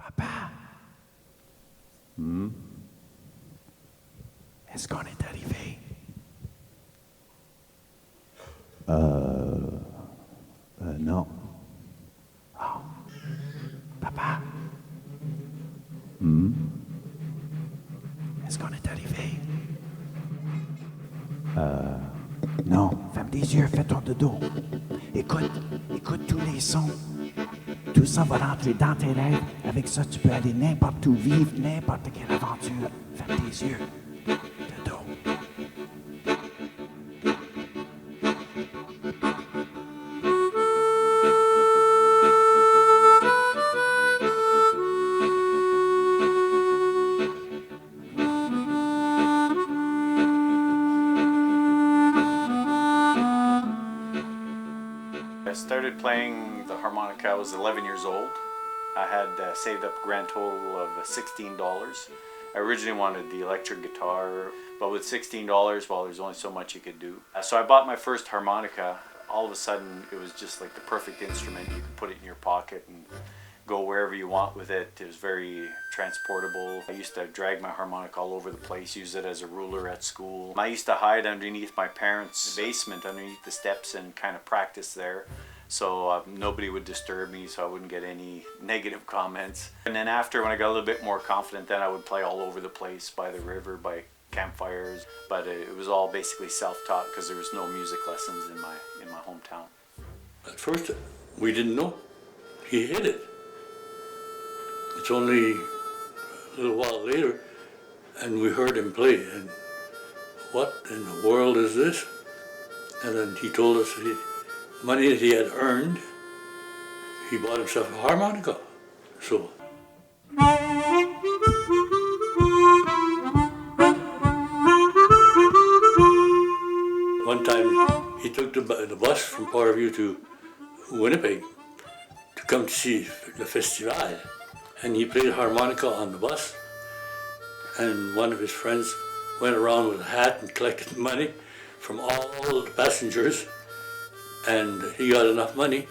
Papa, est-ce qu'on est arrivé? Non. Oh. Papa, est-ce qu'on est arrivé? Non. Ferme tes yeux, fais ton dodo. Écoute tous les sons. Tout ça va rentrer dans tes rêves. Avec ça, tu peux aller n'importe où, vivre n'importe quelle aventure. Ferme tes yeux. Dodo. I started playing the harmonica. I was 11 years old. I had saved up a grand total of $16. I originally wanted the electric guitar, but with $16, well, there's only so much you could do. So I bought my first harmonica. All of a sudden, it was just like the perfect instrument. You could put it in your pocket and go wherever you want with it. It was very transportable. I used to drag my harmonica all over the place, use it as a ruler at school. I used to hide underneath my parents' basement, underneath the steps, and kind of practice there. So nobody would disturb me, so I wouldn't get any negative comments. And then after, when I got a little bit more confident, then I would play all over the place, by the river, by campfires. But it was all basically self-taught because there was no music lessons in my hometown. At first, we didn't know. He hid it. It's only a little while later, and we heard him play, and what in the world is this? And then he told us that money that he had earned, he bought himself a harmonica. So one time he took the bus from Porterview to Winnipeg to come to see the festival, and he played harmonica on the bus, and one of his friends went around with a hat and collected money from all the passengers, and he got enough money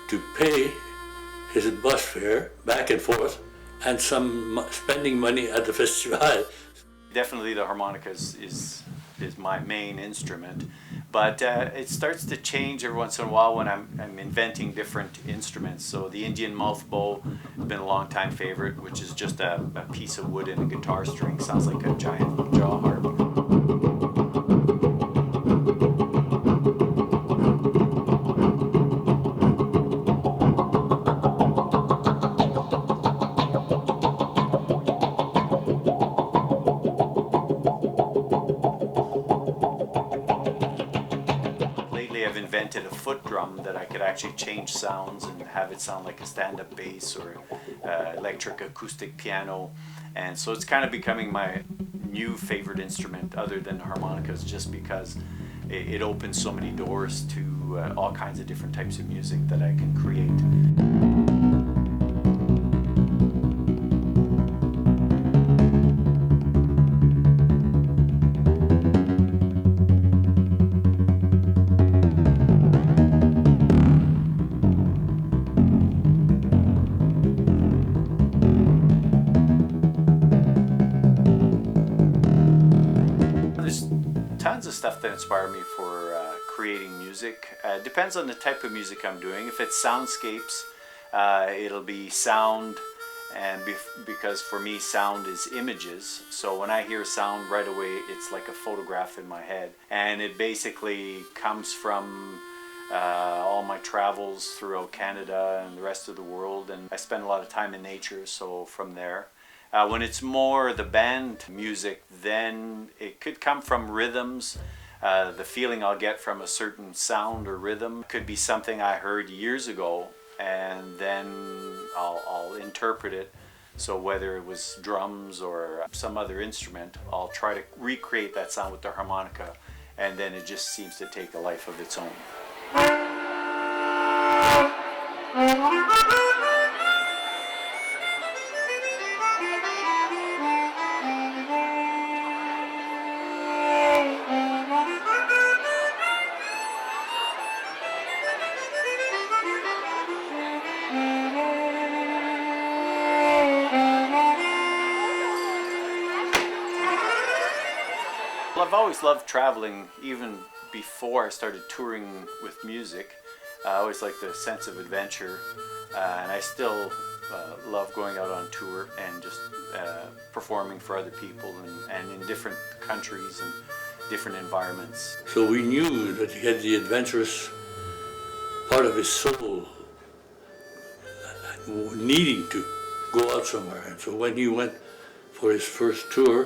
to pay his bus fare back and forth and some spending money at the festival. Definitely the harmonica is my main instrument, but it starts to change every once in a while when I'm inventing different instruments. So the Indian mouth bow has been a long time favorite, which is just a piece of wood and a guitar string. Sounds like a giant jaw harp. I've invented a foot drum that I could actually change sounds and have it sound like a stand-up bass or electric acoustic piano, and so it's kind of becoming my new favorite instrument other than harmonicas, just because it opens so many doors to all kinds of different types of music that I can create. Tons of stuff that inspire me for creating music. Depends on the type of music I'm doing. If it's soundscapes, it'll be sound, and because for me sound is images. So when I hear sound, right away it's like a photograph in my head, and it basically comes from all my travels throughout Canada and the rest of the world, and I spend a lot of time in nature, so from there. When it's more the band music, then it could come from rhythms. The feeling I'll get from a certain sound or rhythm could be something I heard years ago, and then I'll interpret it. So whether it was drums or some other instrument, I'll try to recreate that sound with the harmonica, and then it just seems to take a life of its own. I've always loved traveling, even before I started touring with music. I always liked the sense of adventure, and I still love going out on tour and just performing for other people and in different countries and different environments. So we knew that he had the adventurous part of his soul needing to go out somewhere. And so when he went for his first tour,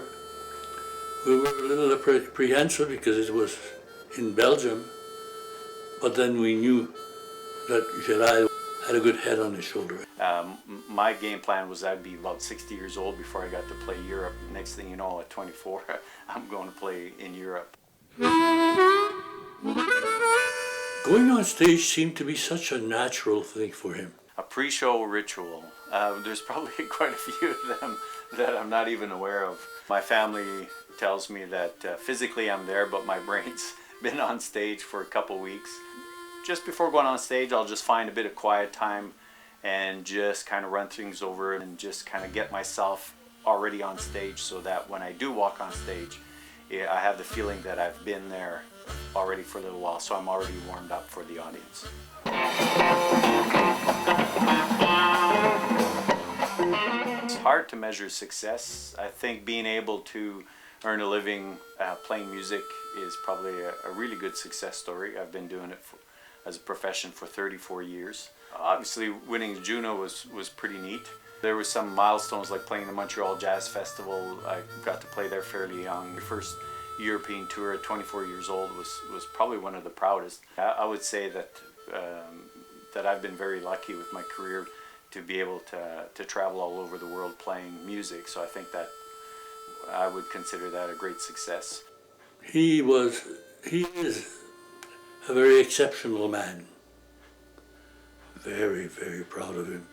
we were a little apprehensive because it was in Belgium, but then we knew that Gerald had a good head on his shoulder. My game plan was I'd be about 60 years old before I got to play Europe. Next thing you know, at 24, I'm going to play in Europe. Going on stage seemed to be such a natural thing for him. A pre-show ritual. There's probably quite a few of them that I'm not even aware of. My family tells me that physically I'm there, but my brain's been on stage for a couple weeks. Just before going on stage, I'll just find a bit of quiet time and just kind of run things over and just kind of get myself already on stage so that when I do walk on stage, I have the feeling that I've been there already for a little while, so I'm already warmed up for the audience. It's hard to measure success. I think being able to earn a living playing music is probably a really good success story. I've been doing it as a profession for 34 years. Obviously, winning Juno was pretty neat. There were some milestones like playing the Montreal Jazz Festival. I got to play there fairly young. The first European tour at 24 years old was probably one of the proudest. I would say that that I've been very lucky with my career to be able to travel all over the world playing music. So I think that I would consider that a great success. He is a very exceptional man. Very, very proud of him.